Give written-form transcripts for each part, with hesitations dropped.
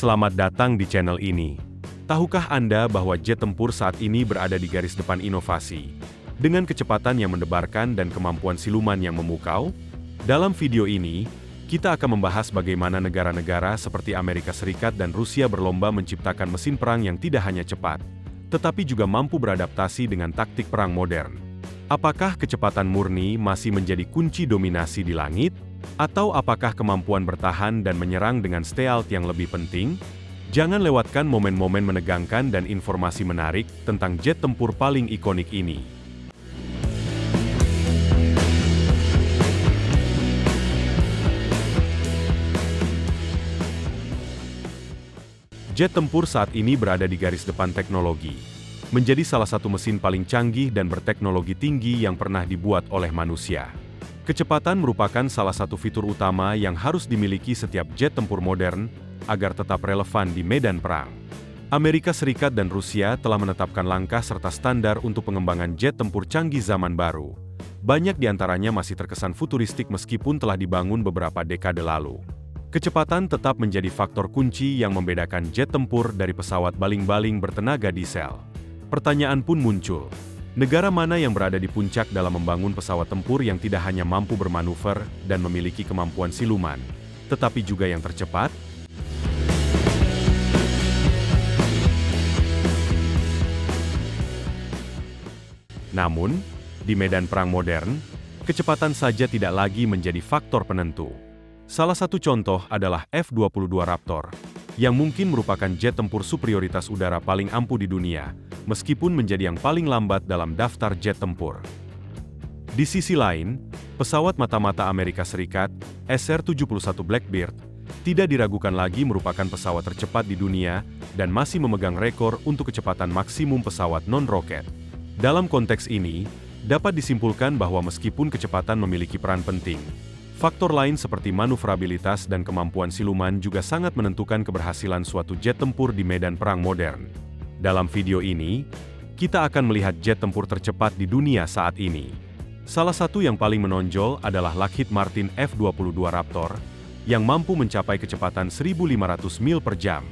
Selamat datang di channel ini. Tahukah Anda bahwa jet tempur saat ini berada di garis depan inovasi? Dengan kecepatan yang mendebarkan dan kemampuan siluman yang memukau? Dalam video ini, kita akan membahas bagaimana negara-negara seperti Amerika Serikat dan Rusia berlomba menciptakan mesin perang yang tidak hanya cepat, tetapi juga mampu beradaptasi dengan taktik perang modern. Apakah kecepatan murni masih menjadi kunci dominasi di langit? Atau apakah kemampuan bertahan dan menyerang dengan stealth yang lebih penting? Jangan lewatkan momen-momen menegangkan dan informasi menarik tentang jet tempur paling ikonik ini. Jet tempur saat ini berada di garis depan teknologi, menjadi salah satu mesin paling canggih dan berteknologi tinggi yang pernah dibuat oleh manusia. Kecepatan merupakan salah satu fitur utama yang harus dimiliki setiap jet tempur modern agar tetap relevan di medan perang. Amerika Serikat dan Rusia telah menetapkan langkah serta standar untuk pengembangan jet tempur canggih zaman baru. Banyak di antaranya masih terkesan futuristik meskipun telah dibangun beberapa dekade lalu. Kecepatan tetap menjadi faktor kunci yang membedakan jet tempur dari pesawat baling-baling bertenaga diesel. Pertanyaan pun muncul. Negara mana yang berada di puncak dalam membangun pesawat tempur yang tidak hanya mampu bermanuver dan memiliki kemampuan siluman, tetapi juga yang tercepat? Namun, di medan perang modern, kecepatan saja tidak lagi menjadi faktor penentu. Salah satu contoh adalah F-22 Raptor, yang mungkin merupakan jet tempur superioritas udara paling ampuh di dunia, meskipun menjadi yang paling lambat dalam daftar jet tempur. Di sisi lain, pesawat mata-mata Amerika Serikat, SR-71 Blackbird, tidak diragukan lagi merupakan pesawat tercepat di dunia dan masih memegang rekor untuk kecepatan maksimum pesawat non-roket. Dalam konteks ini, dapat disimpulkan bahwa meskipun kecepatan memiliki peran penting, faktor lain seperti manuvrabilitas dan kemampuan siluman juga sangat menentukan keberhasilan suatu jet tempur di medan perang modern. Dalam video ini, kita akan melihat jet tempur tercepat di dunia saat ini. Salah satu yang paling menonjol adalah Lockheed Martin F-22 Raptor, yang mampu mencapai kecepatan 1.500 mil per jam.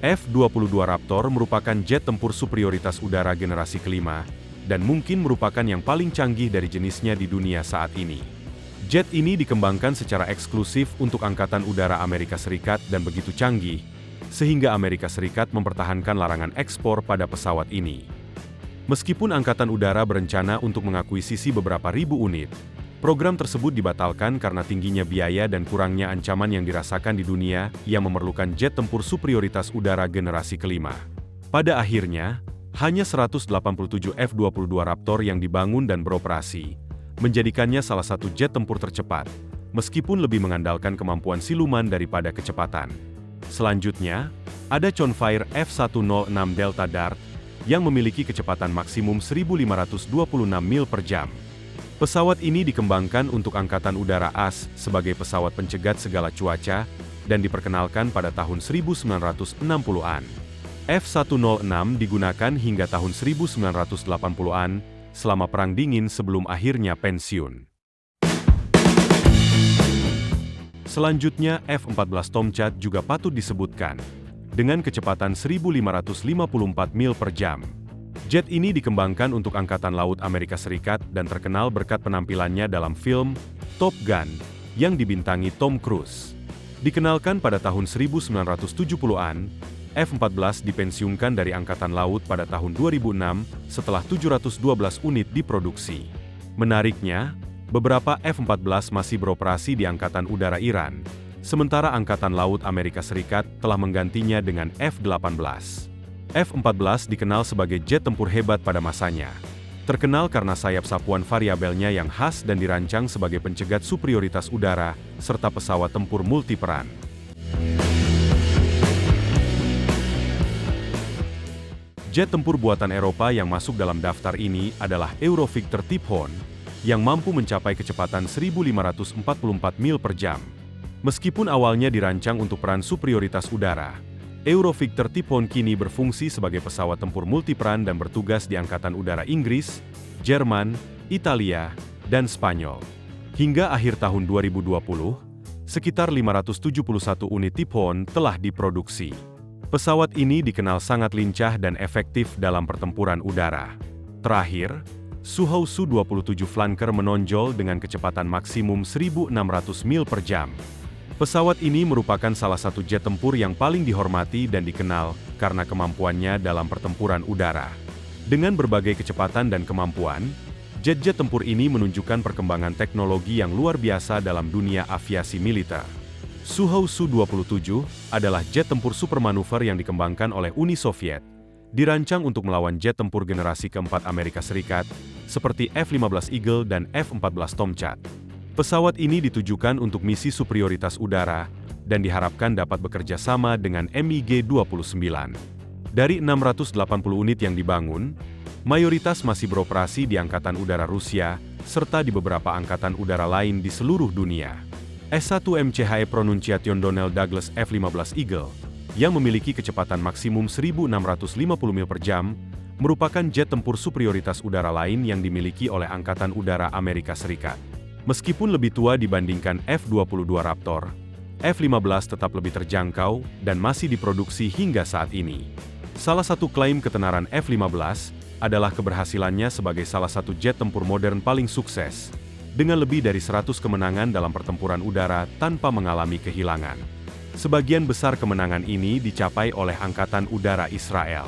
F-22 Raptor merupakan jet tempur superioritas udara generasi kelima, dan mungkin merupakan yang paling canggih dari jenisnya di dunia saat ini. Jet ini dikembangkan secara eksklusif untuk Angkatan Udara Amerika Serikat dan begitu canggih, sehingga Amerika Serikat mempertahankan larangan ekspor pada pesawat ini. Meskipun Angkatan Udara berencana untuk mengakuisisi beberapa ribu unit, program tersebut dibatalkan karena tingginya biaya dan kurangnya ancaman yang dirasakan di dunia yang memerlukan jet tempur superioritas udara generasi kelima. Pada akhirnya, hanya 187 F-22 Raptor yang dibangun dan beroperasi, menjadikannya salah satu jet tempur tercepat, meskipun lebih mengandalkan kemampuan siluman daripada kecepatan. Selanjutnya, ada Chonfire F-106 Delta Dart, yang memiliki kecepatan maksimum 1.526 mil per jam. Pesawat ini dikembangkan untuk Angkatan Udara AS sebagai pesawat pencegat segala cuaca, dan diperkenalkan pada tahun 1960-an. F-106 digunakan hingga tahun 1980-an, selama Perang Dingin sebelum akhirnya pensiun. Selanjutnya, F-14 Tomcat juga patut disebutkan, dengan kecepatan 1.554 mil per jam. Jet ini dikembangkan untuk Angkatan Laut Amerika Serikat dan terkenal berkat penampilannya dalam film Top Gun, yang dibintangi Tom Cruise. Dikenalkan pada tahun 1970-an, F-14 dipensiunkan dari Angkatan Laut pada tahun 2006 setelah 712 unit diproduksi. Menariknya, beberapa F-14 masih beroperasi di Angkatan Udara Iran, sementara Angkatan Laut Amerika Serikat telah menggantinya dengan F-18. F-14 dikenal sebagai jet tempur hebat pada masanya. Terkenal karena sayap sapuan variabelnya yang khas dan dirancang sebagai pencegat superioritas udara, serta pesawat tempur multiperan. Jet tempur buatan Eropa yang masuk dalam daftar ini adalah Eurovictor Typhoon, yang mampu mencapai kecepatan 1.544 mil per jam. Meskipun awalnya dirancang untuk peran superioritas udara, Eurovictor Typhoon kini berfungsi sebagai pesawat tempur multiperan dan bertugas di Angkatan Udara Inggris, Jerman, Italia, dan Spanyol. Hingga akhir tahun 2020, Sekitar 571 unit Typhoon telah diproduksi. Pesawat ini dikenal sangat lincah dan efektif dalam pertempuran udara. Terakhir, Sukhoi Su-27 Flanker menonjol dengan kecepatan maksimum 1.600 mil per jam. Pesawat ini merupakan salah satu jet tempur yang paling dihormati dan dikenal karena kemampuannya dalam pertempuran udara. Dengan berbagai kecepatan dan kemampuan, jet-jet tempur ini menunjukkan perkembangan teknologi yang luar biasa dalam dunia aviasi militer. Sukhoi Su-27 adalah jet tempur supermanuver yang dikembangkan oleh Uni Soviet, dirancang untuk melawan jet tempur generasi keempat Amerika Serikat, seperti F-15 Eagle dan F-14 Tomcat. Pesawat ini ditujukan untuk misi superioritas udara, dan diharapkan dapat bekerja sama dengan MiG-29. Dari 680 unit yang dibangun, mayoritas masih beroperasi di Angkatan Udara Rusia, serta di beberapa angkatan udara lain di seluruh dunia. S-1 MCHE Pronunciation Donald Douglas F-15 Eagle, yang memiliki kecepatan maksimum 1.650 mil per jam, merupakan jet tempur superioritas udara lain yang dimiliki oleh Angkatan Udara Amerika Serikat. Meskipun lebih tua dibandingkan F-22 Raptor, F-15 tetap lebih terjangkau dan masih diproduksi hingga saat ini. Salah satu klaim ketenaran F-15 adalah keberhasilannya sebagai salah satu jet tempur modern paling sukses, dengan lebih dari 100 kemenangan dalam pertempuran udara tanpa mengalami kehilangan. Sebagian besar kemenangan ini dicapai oleh Angkatan Udara Israel.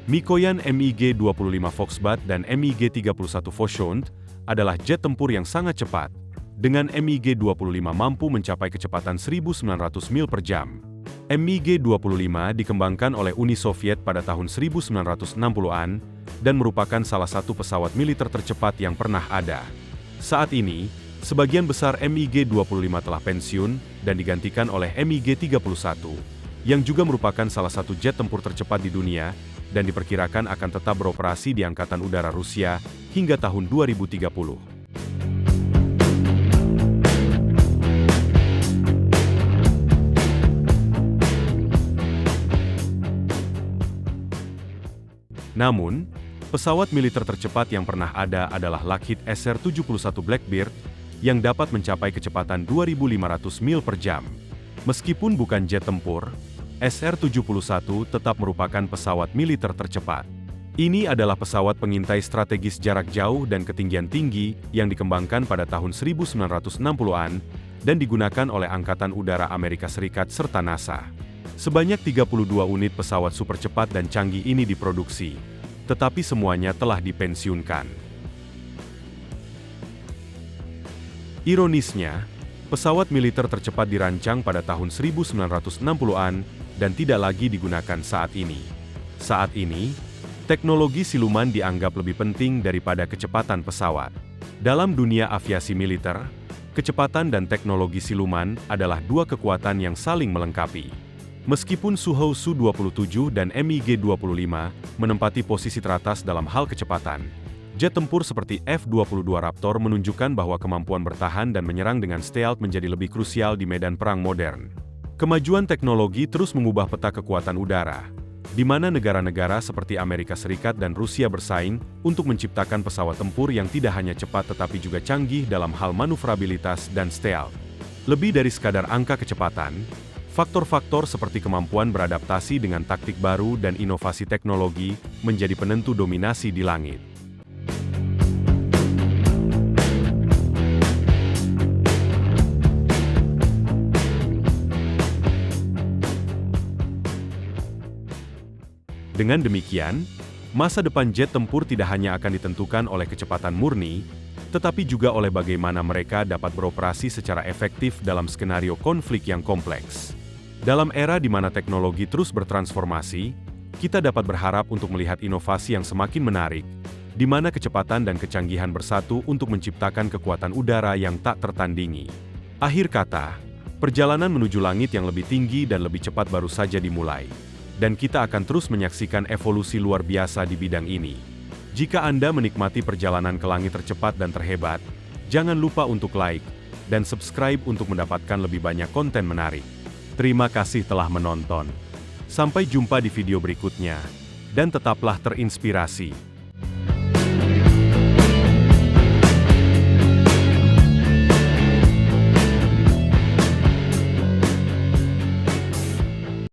Mikoyan MiG-25 Foxbat dan MiG-31 Foshound adalah jet tempur yang sangat cepat, dengan MiG-25 mampu mencapai kecepatan 1.900 mil per jam. MiG-25 dikembangkan oleh Uni Soviet pada tahun 1960-an dan merupakan salah satu pesawat militer tercepat yang pernah ada. Saat ini, sebagian besar MiG-25 telah pensiun dan digantikan oleh MiG-31, yang juga merupakan salah satu jet tempur tercepat di dunia dan diperkirakan akan tetap beroperasi di Angkatan Udara Rusia hingga tahun 2030. Namun, pesawat militer tercepat yang pernah ada adalah Lockheed SR-71 Blackbird yang dapat mencapai kecepatan 2.500 mil per jam. Meskipun bukan jet tempur, SR-71 tetap merupakan pesawat militer tercepat. Ini adalah pesawat pengintai strategis jarak jauh dan ketinggian tinggi yang dikembangkan pada tahun 1960-an dan digunakan oleh Angkatan Udara Amerika Serikat serta NASA. Sebanyak 32 unit pesawat super cepat dan canggih ini diproduksi, tetapi semuanya telah dipensiunkan. Ironisnya, pesawat militer tercepat dirancang pada tahun 1960-an dan tidak lagi digunakan saat ini. Saat ini, teknologi siluman dianggap lebih penting daripada kecepatan pesawat. Dalam dunia aviasi militer, kecepatan dan teknologi siluman adalah dua kekuatan yang saling melengkapi. Meskipun Sukhoi Su-27 dan MiG-25 menempati posisi teratas dalam hal kecepatan, jet tempur seperti F-22 Raptor menunjukkan bahwa kemampuan bertahan dan menyerang dengan stealth menjadi lebih krusial di medan perang modern. Kemajuan teknologi terus mengubah peta kekuatan udara, di mana negara-negara seperti Amerika Serikat dan Rusia bersaing untuk menciptakan pesawat tempur yang tidak hanya cepat tetapi juga canggih dalam hal manuvrabilitas dan stealth. Lebih dari sekadar angka kecepatan, faktor-faktor seperti kemampuan beradaptasi dengan taktik baru dan inovasi teknologi menjadi penentu dominasi di langit. Dengan demikian, masa depan jet tempur tidak hanya akan ditentukan oleh kecepatan murni, tetapi juga oleh bagaimana mereka dapat beroperasi secara efektif dalam skenario konflik yang kompleks. Dalam era di mana teknologi terus bertransformasi, kita dapat berharap untuk melihat inovasi yang semakin menarik, di mana kecepatan dan kecanggihan bersatu untuk menciptakan kekuatan udara yang tak tertandingi. Akhir kata, perjalanan menuju langit yang lebih tinggi dan lebih cepat baru saja dimulai. Dan kita akan terus menyaksikan evolusi luar biasa di bidang ini. Jika Anda menikmati perjalanan ke langit tercepat dan terhebat, jangan lupa untuk like, dan subscribe untuk mendapatkan lebih banyak konten menarik. Terima kasih telah menonton. Sampai jumpa di video berikutnya. Dan tetaplah terinspirasi.